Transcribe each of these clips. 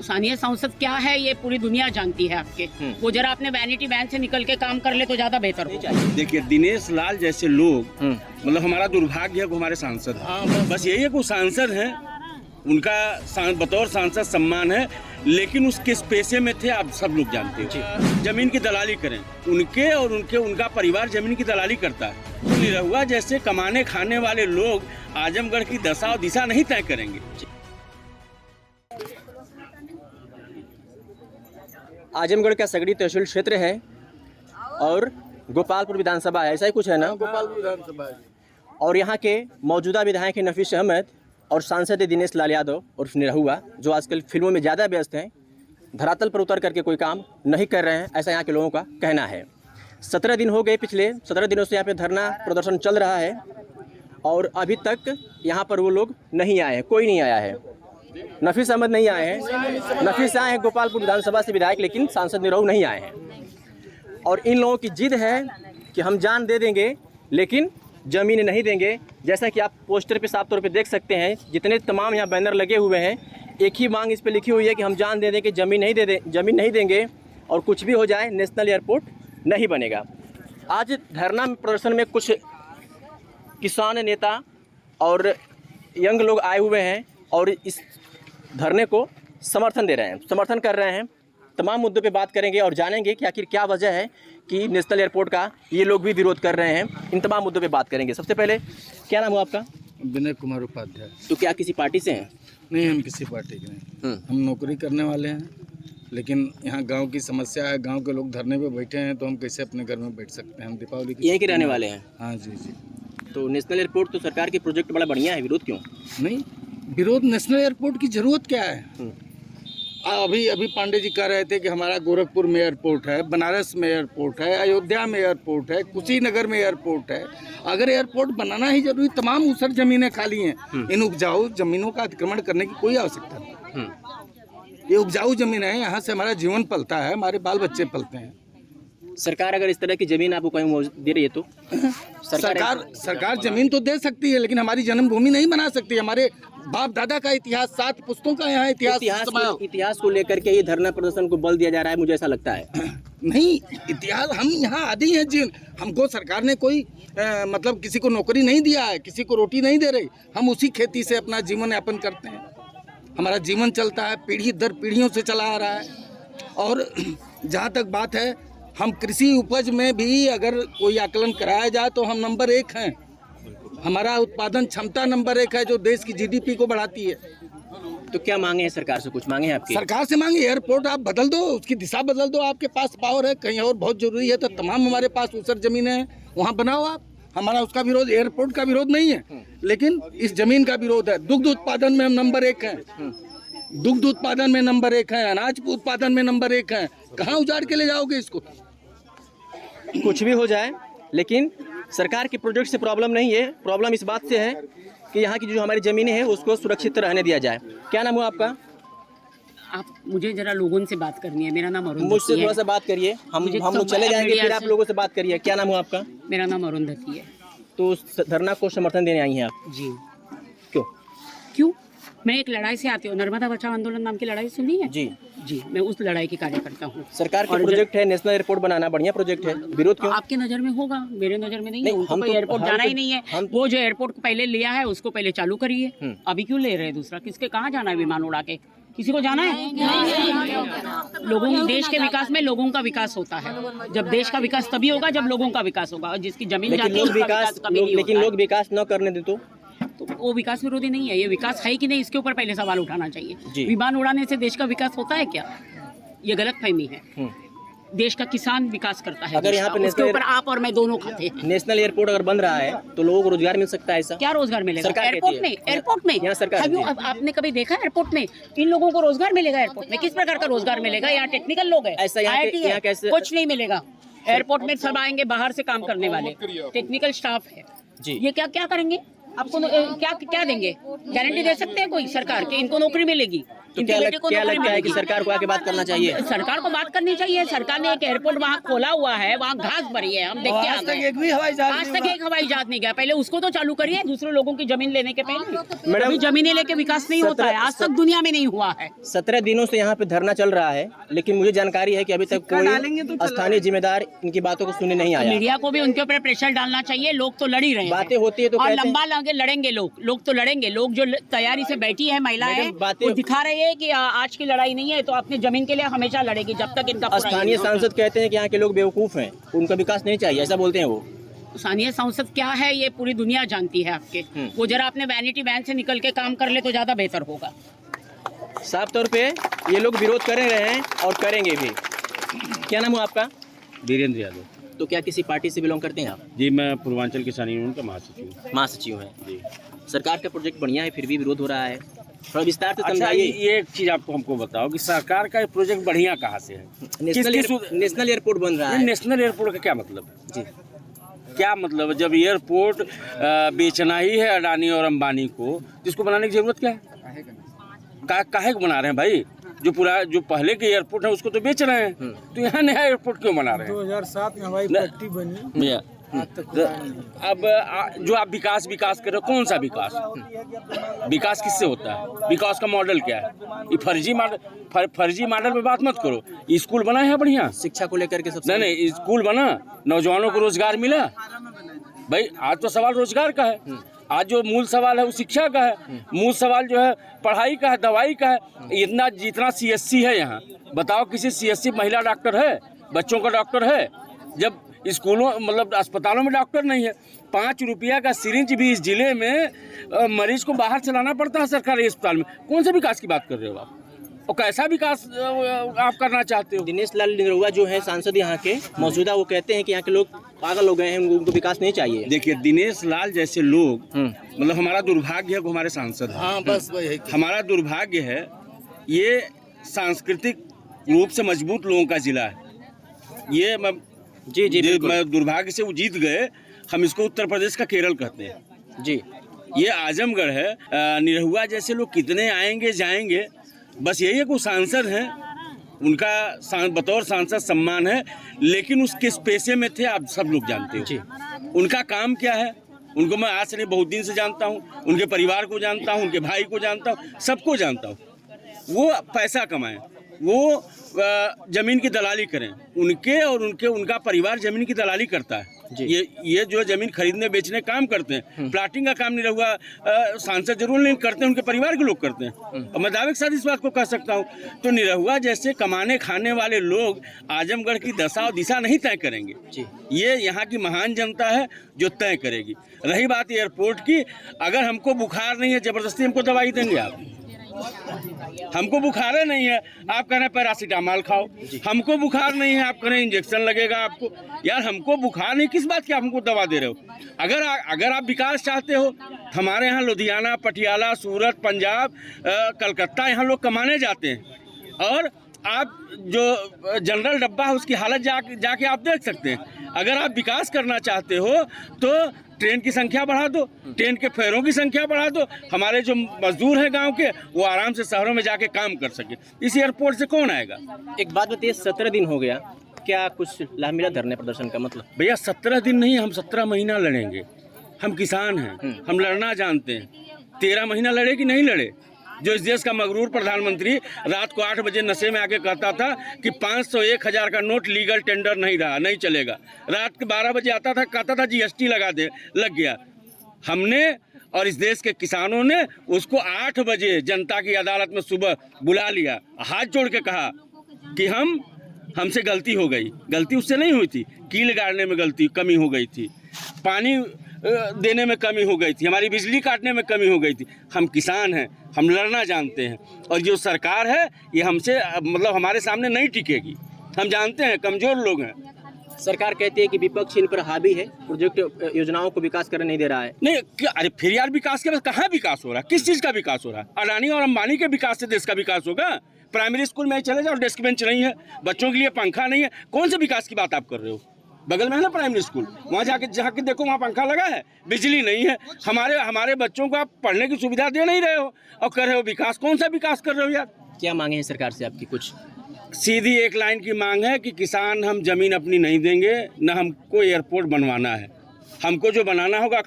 स्थानीय सांसद क्या है ये पूरी दुनिया जानती है आपके। वो जरा अपने वैनिटी वैन से निकल के काम कर ले तो ज्यादा बेहतर हो। देखिए दिनेश लाल जैसे लोग मतलब हमारा दुर्भाग्य है वो हमारे सांसद हैं। बस यही है कि वो सांसद हैं, उनका बतौर सांसद सम्मान है, लेकिन उस किस पेशे में थे आप सब लोग जानते हो। जमीन की दलाली करें, उनके और उनका परिवार जमीन की दलाली करता है। निरहुआ जैसे कमाने खाने वाले लोग आजमगढ़ की दशा और दिशा नहीं तय करेंगे। आजमगढ़ का सगड़ी तहसील क्षेत्र है और गोपालपुर विधानसभा है, ऐसा ही कुछ है ना? गोपालपुर विधानसभा है। और यहाँ के मौजूदा विधायक हैं नफीस अहमद और सांसद दिनेश लाल यादव और निरहुआ, जो आजकल फिल्मों में ज़्यादा व्यस्त हैं, धरातल पर उतर करके कोई काम नहीं कर रहे हैं, ऐसा यहाँ के लोगों का कहना है। 17 दिन हो गए, पिछले 17 दिनों से यहाँ पे धरना प्रदर्शन चल रहा है और अभी तक यहाँ पर वो लोग नहीं आए हैं, कोई नहीं आया है। नफीस अहमद नहीं आए हैं, नफीस आए हैं गोपालपुर विधानसभा से विधायक, लेकिन सांसद निरहु नहीं आए हैं। और इन लोगों की जिद है कि हम जान दे देंगे लेकिन ज़मीन नहीं देंगे। जैसा कि आप पोस्टर पे साफ तौर पे देख सकते हैं, जितने तमाम यहाँ बैनर लगे हुए हैं, एक ही मांग इस पे लिखी हुई है कि हम जान दे दें कि ज़मीन नहीं देंगे और कुछ भी हो जाए नेशनल एयरपोर्ट नहीं बनेगा। आज धरना प्रदर्शन में कुछ किसान नेता और यंग लोग आए हुए हैं और इस धरने को समर्थन दे रहे हैं, समर्थन कर रहे हैं। तमाम मुद्दों पे बात करेंगे और जानेंगे कि आखिर क्या वजह है कि नेशनल एयरपोर्ट का ये लोग भी विरोध कर रहे हैं। इन तमाम मुद्दों पे बात करेंगे। सबसे पहले क्या नाम हो आपका? विनय कुमार उपाध्याय। तो क्या किसी पार्टी से हैं? नहीं, हम किसी पार्टी के नहीं, हम नौकरी करने वाले हैं। लेकिन यहाँ गांव की समस्या है, गांव के लोग धरने पे बैठे हैं तो हम कैसे अपने घर में बैठ सकते हैं? हम दीपावली की यहीं के रहने वाले हैं? हाँ जी जी। तो नेशनल एयरपोर्ट तो सरकार की प्रोजेक्ट बड़ा बढ़िया है, विरोध क्यों? नहीं, विरोध नेशनल एयरपोर्ट की जरूरत क्या है? अभी पांडे जी कह रहे थे कि हमारा गोरखपुर में एयरपोर्ट है, बनारस में एयरपोर्ट है, अयोध्या में एयरपोर्ट है, कुशीनगर में एयरपोर्ट है। अगर एयरपोर्ट बनाना ही जरूरी, तमाम उसर जमीनें खाली हैं, इन उपजाऊ जमीनों का अतिक्रमण करने की कोई आवश्यकता नहीं। ये उपजाऊ जमीन है, यहाँ से हमारा जीवन पलता है, हमारे बाल बच्चे पलते हैं। सरकार अगर इस तरह की जमीन आपको कहीं दे रही है तो सरकार जमीन तो दे सकती है, लेकिन हमारी जन्मभूमि नहीं बना सकती। हमारे बाप दादा का इतिहास, 7 पुश्तों का यहाँ इतिहास को लेकर के ये धरना प्रदर्शन को बल दिया जा रहा है, मुझे ऐसा लगता है। नहीं, इतिहास, हम यहाँ आदि हैं जी। हमको सरकार ने कोई मतलब किसी को नौकरी नहीं दिया है, किसी को रोटी नहीं दे रही। हम उसी खेती से अपना जीवन यापन करते हैं, हमारा जीवन चलता है, पीढ़ी दर पीढ़ियों से चला आ रहा है। और जहाँ तक बात है, हम कृषि उपज में भी अगर कोई आकलन कराया जाए तो हम नंबर 1 हैं। हमारा उत्पादन क्षमता नंबर 1 है, जो देश की जीडीपी को बढ़ाती है। तो क्या मांगे हैं सरकार से? कुछ मांगे हैं आपकी? सरकार से मांगे, एयरपोर्ट आप बदल दो, उसकी दिशा बदल दो। आपके पास पावर है, कहीं और बहुत जरूरी है तो तमाम हमारे पास उसर जमीनें हैं, वहाँ बनाओ आप। हमारा उसका विरोध, एयरपोर्ट का विरोध नहीं है, लेकिन इस जमीन का विरोध है। दुग्ध उत्पादन में हम नंबर 1 हैं, दुग्ध उत्पादन में नंबर 1 है, अनाज उत्पादन में नंबर 1 है। कहाँ उजाड़ के ले जाओगे इसको? कुछ भी हो जाए, लेकिन सरकार के प्रोजेक्ट से प्रॉब्लम नहीं है। प्रॉब्लम इस बात से है कि यहाँ की जो हमारी ज़मीनें हैं उसको सुरक्षित रहने दिया जाए। क्या नाम हुआ आपका? आप मुझे जरा लोगों से बात करनी है। मेरा नाम अरुण। मुझसे थोड़ा सा बात करिए, हम लोग चले जाएंगे, फिर आप लोगों से बात करिए। क्या नाम हुआ आपका? मेरा नाम अरुंधति है। तो धरना को समर्थन देने आई हैं आप? जी। क्यों? मैं एक लड़ाई से आती हूँ, नर्मदा बचाओ आंदोलन नाम की लड़ाई सुनी है? जी, मैं उस लड़ाई की कार्यकर्ता हूँ। सरकार का प्रोजेक्ट है नेशनल एयरपोर्ट बनाना, बढ़िया प्रोजेक्ट है, विरोध क्यों? आपके नज़र में होगा, मेरे नज़र में नहीं है। उनको कोई एयरपोर्ट जाना ही नहीं है। वो जो एयरपोर्ट को पहले लिया है उसको पहले चालू करिए। अभी क्यों ले रहे हैं दूसरा? किसके कहाँ जाना है विमान उड़ा के? किसी को जाना है? लोगों, देश के विकास में लोगों का विकास होता है। जब देश का विकास तभी होगा जब लोगों का विकास होगा, और जिसकी जमीन जाती है उसका विकास कभी नहीं होता। लेकिन लोग विकास न करने दे तो वो विकास विरोधी नहीं है। ये विकास है कि नहीं, इसके ऊपर पहले सवाल उठाना चाहिए। विमान उड़ाने से देश का विकास होता है क्या? ये गलतफहमी है। देश का किसान विकास करता है। अगर यहाँ पे उसके ऊपर आप और मैं दोनों खाते हैं। नेशनल एयरपोर्ट अगर बन रहा है तो लोगों को रोजगार मिल सकता है। ऐसा क्या रोजगार मिलेगा एयरपोर्ट में? यहाँ सरकार, आपने कभी देखा एयरपोर्ट में इन लोगों को रोजगार मिलेगा? एयरपोर्ट में किस प्रकार का रोजगार मिलेगा? यहाँ टेक्निकल लोग हैं, IIT है, कुछ नहीं मिलेगा। एयरपोर्ट में सब आएंगे बाहर से काम करने वाले, टेक्निकल स्टाफ है। ये क्या क्या करेंगे? आपको क्या देंगे? गारंटी दे सकते हैं कोई सरकार के इनको नौकरी मिलेगी? तो इनके बेटे को क्या नौकरी लगता है कि मिलेगी। सरकार को आके बात करना चाहिए? सरकार को बात करनी चाहिए। सरकार ने एक एयरपोर्ट वहाँ खोला हुआ है, वहाँ घास भरी है, हम देख के आ गए। एक भी हवाई जहाज आज तक एक हवाई जहाज नहीं गया। पहले उसको तो चालू करिए, दूसरे लोगों की जमीन लेने के पहले। मैडम, अभी जमीनें लेके विकास नहीं होता है, आज तक दुनिया में नहीं हुआ है। 17 दिनों से यहाँ पे धरना चल रहा है, लेकिन मुझे जानकारी है कि अभी तक कोई स्थानीय जिम्मेदार इनकी बातों को सुनने नहीं आया। मीडिया को भी उनके ऊपर प्रेशर डालना चाहिए। लोग तो लड़ ही रहे हैं, बातें होती है तो और कहते हैं- लंबा लगे लड़ेंगे लोग तो लड़ेंगे। लोग जो तैयारी से बैठी है महिलाएं, मैडम, बातें- वो दिखा रहे हैं कि आज की लड़ाई नहीं है, तो अपनी जमीन के लिए हमेशा लड़ेगी जब तक इनका पूरा स्थानीय नहीं होगा। सांसद कहते हैं कि यहाँ के लोग बेवकूफ हैं, उनका विकास नहीं चाहिए, ऐसा बोलते हैं वो। स्थानीय सांसद क्या है ये पूरी दुनिया जानती है आपके। वो जरा अपने वैनिटी वैन से निकल के काम कर ले तो ज्यादा बेहतर होगा। साफ तौर पे ये लोग विरोध कर रहे हैं और करेंगे भी। क्या नाम हुआ आपका? वीरेंद्र यादव। तो क्या किसी पार्टी से बिलोंग करते हैं आप? जी, मैं पूर्वांचल किसान यूनियन का महासचिव हूँ। महासचिव हैं। जी। सरकार का प्रोजेक्ट बढ़िया है, फिर भी विरोध हो रहा है, थोड़ा विस्तार से अच्छा, समझाइए। ये एक चीज आपको हमको बताओ कि सरकार का प्रोजेक्ट बढ़िया कहाँ से है? नेशनल एयरपोर्ट बन रहा है। नेशनल एयरपोर्ट का क्या मतलब है? जी, क्या मतलब है? जब एयरपोर्ट बेचना ही है अडानी और अंबानी को, जिसको बनाने की जरूरत क्या है? काहे को बना रहे हैं भाई? जो पहले के एयरपोर्ट है उसको तो बेच रहे हैं, तो यहाँ नया एयरपोर्ट क्यों बना रहे हैं? 2007 में हवाई पट्टी बनी। भैया, अब जो आप विकास कर रहे हो, कौन सा विकास? विकास किससे होता है? विकास का मॉडल क्या है? ये फर्जी मॉडल पे बात मत करो। स्कूल बना है बढ़िया, शिक्षा को लेकर के सबसे नहीं स्कूल बना, नौजवानों को रोजगार मिला। भाई आज तो सवाल रोजगार का है, आज जो मूल सवाल है वो शिक्षा का है, मूल सवाल जो है पढ़ाई का है, दवाई का है। इतना जितना CSC है यहाँ, बताओ किसी CSC महिला डॉक्टर है, बच्चों का डॉक्टर है? जब स्कूलों मतलब अस्पतालों में डॉक्टर नहीं है, 5 रुपया का सिरिंज भी इस जिले में मरीज को बाहर से लाना पड़ता है सरकारी अस्पताल में। कौन से विकास की बात कर रहे हो आप? और कैसा विकास आप करना चाहते हो? दिनेश लाल निरहुआ जो है सांसद यहाँ के मौजूदा, वो कहते हैं कि यहाँ के लोग पागल हो गए हैं, उनको विकास नहीं चाहिए। देखिए, दिनेश लाल जैसे लोग, मतलब हमारा दुर्भाग्य है कि हमारे सांसद हैं। हाँ, बस वही हमारा दुर्भाग्य है, ये सांस्कृतिक रूप से मजबूत लोगों का जिला है। ये मैं दुर्भाग्य से वो जीत गए। हम इसको उत्तर प्रदेश का केरल कहते हैं जी। ये आजमगढ़ है। निरहुआ जैसे लोग कितने आएंगे जाएंगे, बस यही है कि वो सांसद हैं, उनका बतौर सांसद सम्मान है, लेकिन उस किस पेशे में थे आप सब लोग जानते हो। उनका काम क्या है, उनको मैं आज से नहीं बहुत दिन से जानता हूँ, उनके परिवार को जानता हूँ, उनके भाई को जानता हूँ, सबको जानता हूँ। वो पैसा कमाएं, वो जमीन की दलाली करें, उनका परिवार जमीन की दलाली करता है। ये जो जमीन खरीदने बेचने काम करते हैं, प्लाटिंग का काम निरहुआ सांसद जरूर नहीं करते हैं, उनके परिवार के लोग करते हैं। और मैं दावे के साथ इस बात को कह सकता हूँ, तो निरहुआ जैसे कमाने खाने वाले लोग आजमगढ़ की दशा और दिशा नहीं तय करेंगे। ये यहाँ की महान जनता है जो तय करेगी। रही बात एयरपोर्ट की, अगर हमको बुखार नहीं है जबरदस्ती हमको दवाई देंगे आप? हमको बुखार नहीं है, आप कह रहे हैं पैरासीटामॉल खाओ। हमको बुखार नहीं है, आप कह रहे हैं इंजेक्शन लगेगा आपको। यार हमको बुखार नहीं, किस बात की आप हमको दवा दे रहे हो? अगर आप विकास चाहते हो, हमारे यहाँ लुधियाना, पटियाला, सूरत, पंजाब, कलकत्ता, यहाँ लोग कमाने जाते हैं। और आप जो जनरल डब्बा है उसकी हालत जाके आप देख सकते हैं। अगर आप विकास करना चाहते हो तो ट्रेन की संख्या बढ़ा दो, ट्रेन के फेरों की संख्या बढ़ा दो, हमारे जो मजदूर हैं गांव के वो आराम से शहरों में जाके काम कर सके। इस एयरपोर्ट से कौन आएगा? एक बात बताइए, 17 दिन हो गया, क्या कुछ लाभ मिला धरने प्रदर्शन का? मतलब भैया 17 दिन नहीं, हम 17 महीना लड़ेंगे। हम किसान हैं, हम लड़ना जानते हैं। 13 महीना लड़े कि नहीं लड़े? जो इस देश का मगरूर प्रधानमंत्री रात को 8 बजे नशे में आके कहता था कि 500 1000 का नोट लीगल टेंडर नहीं रहा, नहीं चलेगा। रात के 12 बजे आता था, कहता था GST लग गया। हमने और इस देश के किसानों ने उसको 8 बजे जनता की अदालत में सुबह बुला लिया, हाथ जोड़ के कहा कि हमसे गलती हो गई। गलती उससे नहीं हुई थी, कील गाड़ने में कमी हो गई थी, पानी देने में कमी हो गई थी, हमारी बिजली काटने में कमी हो गई थी। हम किसान हैं, हम लड़ना जानते हैं, और जो सरकार है ये हमसे मतलब हमारे सामने नहीं टिकेगी। हम जानते हैं कमज़ोर लोग हैं। सरकार कहती है कि विपक्ष इन पर हावी है, प्रोजेक्ट योजनाओं को विकास करने नहीं दे रहा है। नहीं, अरे फिर यार विकास के बाद कहाँ विकास हो रहा है? किस चीज़ का विकास हो रहा है? अडानी और अंबानी के विकास से देश का विकास होगा? प्राइमरी स्कूल में चले जाओ, डेस्क बेंच नहीं है, बच्चों के लिए पंखा नहीं है, कौन से विकास की बात आप कर रहे हो? बगल में है ना प्राइमरी स्कूल, वहाँ जाके देखो, वहाँ पंखा लगा है, बिजली नहीं है। हमारे बच्चों को आप पढ़ने की सुविधा दे नहीं रहे हो और कर रहे हो विकास। कौन सा विकास कर रहे हो यार? क्या मांगे हैं सरकार से आपकी कुछ? सीधी एक लाइन की मांग है कि किसान हम जमीन अपनी नहीं देंगे, न हमको एयरपोर्ट बनवाना है। हमको जो बनाना होगा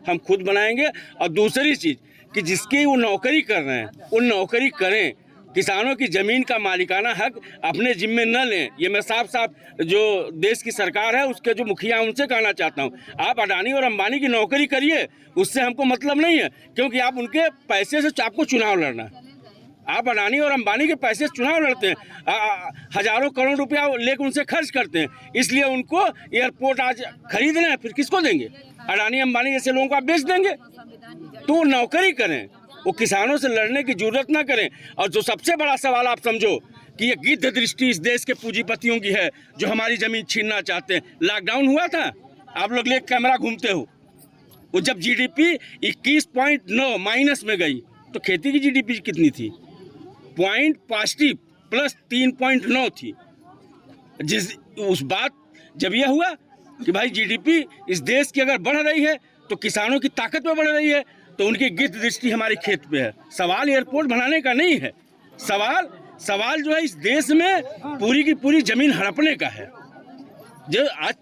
हम खुद बनाएंगे। और दूसरी चीज़ कि जिसकी वो नौकरी कर रहे हैं वो नौकरी करें, किसानों की ज़मीन का मालिकाना हक अपने जिम्मे न लें। ये मैं साफ साफ जो देश की सरकार है उसके जो मुखिया हैं उनसे कहना चाहता हूँ। आप अडानी और अंबानी की नौकरी करिए, उससे हमको मतलब नहीं है, क्योंकि आप उनके पैसे से आपको चुनाव लड़ना है। आप अडानी और अंबानी के पैसे से चुनाव लड़ते हैं, हजारों करोड़ रुपया लेकर उनसे खर्च करते हैं, इसलिए उनको एयरपोर्ट आज खरीदना है, फिर किसको देंगे? अडानी अंबानी जैसे लोगों को आप बेच देंगे। तो वो नौकरी करें, वो किसानों से लड़ने की जरूरत ना करें। और जो सबसे बड़ा सवाल आप समझो कि ये गिद्ध दृष्टि इस देश के पूंजीपतियों की है जो हमारी ज़मीन छीनना चाहते हैं। लॉकडाउन हुआ था, आप लोग ले कैमरा घूमते हो, वो जब जीडीपी 21.9 माइनस में गई तो खेती की जीडीपी कितनी थी? पॉइंट पॉजिटिव प्लस 3.9 थी। उस बात जब यह हुआ कि भाई जीडीपी इस देश की अगर बढ़ रही है तो किसानों की ताकत में बढ़ रही है, तो उनकी गिद्ध दृष्टि हमारी खेत पे है। सवाल एयरपोर्ट बनाने का नहीं है, सवाल जो है इस देश में पूरी की पूरी जमीन हड़पने का है। जो आज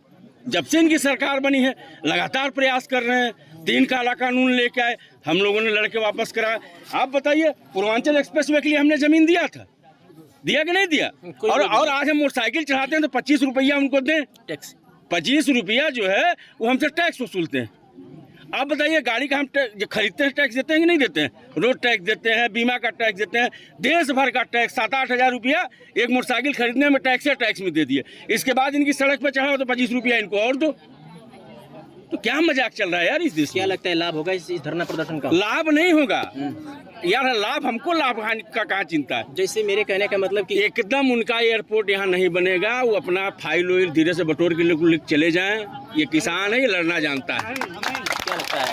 जब से इनकी सरकार बनी है लगातार प्रयास कर रहे हैं। 3 काला कानून लेके आए, हम लोगों ने लड़के वापस कराया। आप बताइए, पूर्वांचल एक्सप्रेसवे के लिए हमने जमीन दिया था, दिया कि नहीं दिया? और आज हम मोटरसाइकिल चढ़ाते हैं तो 25 रुपया उनको दें टैक्स। 25 रुपया जो है वो हमसे टैक्स वसूलते हैं। आप बताइए, गाड़ी का हम खरीदते हैं टैक्स देते हैं कि नहीं देते हैं? रोड टैक्स देते हैं, बीमा का टैक्स देते हैं, देश भर का टैक्स। 7-8 हज़ार रुपया एक मोटरसाइकिल खरीदने में टैक्स में दे दिए। इसके बाद इनकी सड़क पर चढ़ाओ तो 25 रुपया इनको और दो। तो क्या मजाक चल रहा है यार इस देश? क्या लगता है लाभ होगा इस धरना प्रदर्शन का? लाभ नहीं होगा यार, लाभ हमको लाभ हानि का कहाँ चिंता है? जैसे मेरे कहने का मतलब कि एकदम उनका एयरपोर्ट यहाँ नहीं बनेगा। वो अपना फाइल वाइल धीरे से बटोर के लिख चले जाएं। ये किसान है, ये लड़ना जानता है। क्या लगता है?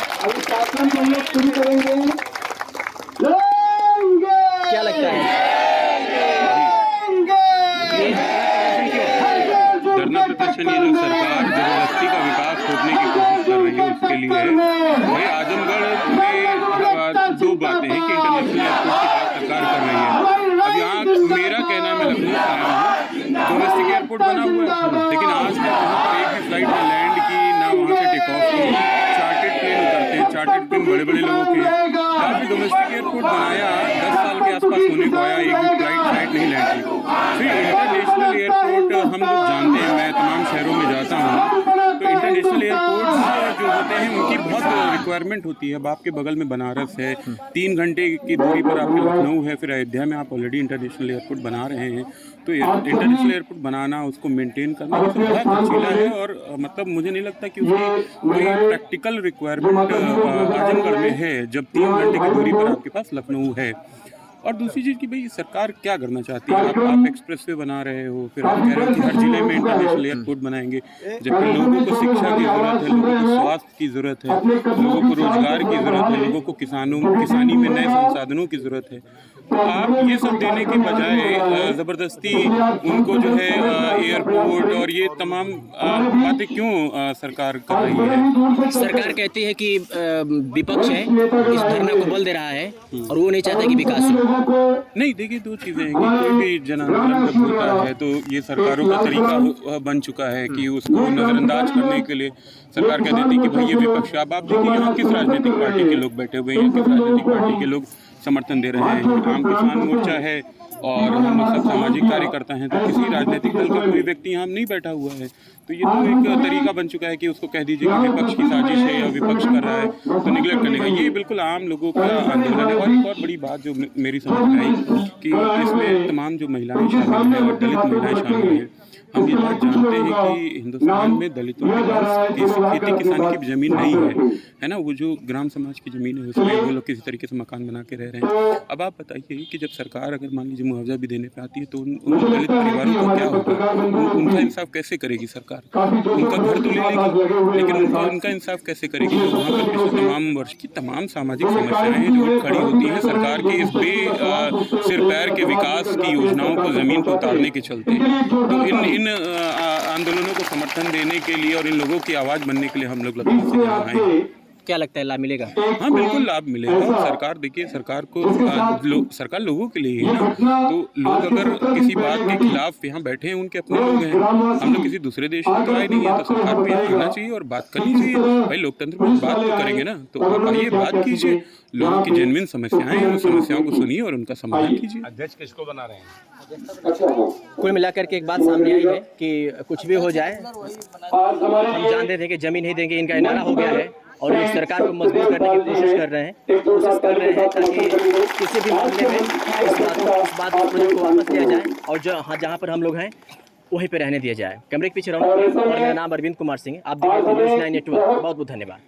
क्या लगता है? धरना प्रदर्शन ये लोग सरकार जबरदस्ती का विकास रोकने की कोशिश कर रही है, उसके लिए है। भाई आजमगढ़ में 2 बातें हैं कि इंटरनेशनल एयरपोर्ट की बात सरकार कर रही है। अब यहाँ मेरा कहना, मैं लखनऊ से आया हूँ, डोमेस्टिक एयरपोर्ट बना हुआ है, लेकिन आज तक वहाँ पर एक भी फ्लाइट ना लैंड की, ना वहाँ से टेक ऑफ की। चार्टेड प्लेन उतरते हैं, चार्टेड प्लेन बड़े बड़े लोगों के। काफ़ी डोमेस्टिक एयरपोर्ट बनाया, 10 साल के आसपास होने को आया, एक भी फ्लाइट नहीं लैंड की। फिर इंटरनेशनल एयरपोर्ट हम लोग जानते हैं, मैं तमाम शहरों में जाता हूँ, तो इंटरनेशनल एयरपोर्ट जो होते हैं उनकी बहुत रिक्वायरमेंट होती है। अब आपके बगल में बनारस है, 3 घंटे की दूरी पर आपके लखनऊ है, फिर अयोध्या में आप ऑलरेडी इंटरनेशनल एयरपोर्ट बना रहे हैं। तो इंटरनेशनल एयरपोर्ट बनाना, उसको मेंटेन करना ये सब बड़ा खर्चीला है। और मतलब मुझे नहीं लगता कि उसकी कोई प्रैक्टिकल रिक्वायरमेंट आजमगढ़ में है, जब 3 घंटे की दूरी पर आपके पास लखनऊ है। और दूसरी चीज़ कि भाई सरकार क्या करना चाहती है? आप एक्सप्रेसवे बना रहे हो, फिर आप कह रहे हो कि हर जिले में इंटरनेशनल एयरपोर्ट बनाएंगे, जबकि लोगों को शिक्षा की ज़रूरत है, लोगों को स्वास्थ्य की ज़रूरत है, लोगों को रोजगार की ज़रूरत है, लोगों को किसानी में नए संसाधनों की ज़रूरत है। तो आप ये सब देने के बजाय ज़बरदस्ती उनको जो है एयरपोर्ट और ये तमाम बातें क्यों सरकार कर रही है? सरकार कहती है कि विपक्ष है, इस धरना को बल दे रहा है और वो नहीं चाहता कि विकास हो। नहीं, देखिए 2 चीज़ें हैं कि कोई भी जन आंदोलन जब होता है तो ये सरकारों का तरीका बन चुका है कि उसको नज़रअंदाज करने के लिए सरकार कह देती है कि भाई ये विपक्ष। अब आप देखिए यहाँ किस राजनीतिक पार्टी के लोग बैठे हुए हैं, किस राजनीतिक पार्टी के लोग समर्थन दे रहे हैं। आम किसान मोर्चा है और हम लोग सब सामाजिक कार्यकर्ता हैं, तो किसी राजनीतिक दल का कोई व्यक्ति यहाँ नहीं बैठा हुआ है। तो ये तो एक तरीका बन चुका है कि उसको कह दीजिए कि विपक्ष की साजिश है या विपक्ष कर रहा है तो निगलेक्ट करने का। ये बिल्कुल आम लोगों का आंदोलन है। और एक और बड़ी बात जो मेरी समझ में आई कि इसमें तमाम जो महिलाएं शामिल हैं और दलित महिलाएं शामिल हैं, हम ये बात जानते हैं कि हिंदुस्तान में दलितों के पास खेती किसानी की ज़मीन नहीं है ना। वो जो ग्राम समाज की ज़मीन है उसमें वो लोग किसी तरीके से मकान बना के रह रहे हैं। अब आप बताइए कि जब सरकार अगर मान लीजिए मुआवजा भी देने पे आती है तो उन दलित परिवारों को क्या होगा? उनका इंसाफ कैसे करेगी सरकार? उनका घर तो ले लेगी, लेकिन उनका इंसाफ कैसे करेगी? तो वहाँ पर पिछले तमाम वर्ष की तमाम सामाजिक समस्याएं हैं जो खड़ी होती हैं सरकार के इस सिर पैर के विकास की योजनाओं को ज़मीन पर उतारने के चलते। तो इन आंदोलनों को समर्थन देने के लिए और इन लोगों की आवाज़ बनने के लिए हम लोग लखनऊ से यहाँ आए हैं। क्या लगता है लाभ मिलेगा? हाँ बिल्कुल लाभ मिलेगा। सरकार देखिए, सरकार को सरकार लोगों के लिए ही है ना। तो लोग अगर किसी बात के खिलाफ यहाँ बैठे हैं, उनके अपने लोग हैं, हम लोग किसी दूसरे देश में तो आए नहीं है, तो सरकार को यहाँ आना चाहिए और बात करनी चाहिए। भाई लोकतंत्र में बात तो करेंगे ना, तो आप आइए बात कीजिए, लोगों की जेन्युइन समस्याएं हैं, उन समस्याओं को सुनिए और उनका समाधान कीजिए। अध्यक्ष किसको बना रहे हैं? कुल मिलाकर के एक बात सामने आई है कि कुछ भी हो जाए, हम जानते थे कि जमीन नहीं देंगे, इनका नारा हो गया है और ये सरकार को मजबूर करने की कोशिश कर रहे हैं ताकि किसी भी मामले में इस बात को वापस लिया जाए और जहाँ पर हम लोग हैं वहीं पे रहने दिया जाए। कैमरे के पीछे रहूँ और मेरा नाम अरविंद कुमार सिंह, आप देख रहे हैं न्यूज़ 9 नेटवर्क। बहुत बहुत धन्यवाद।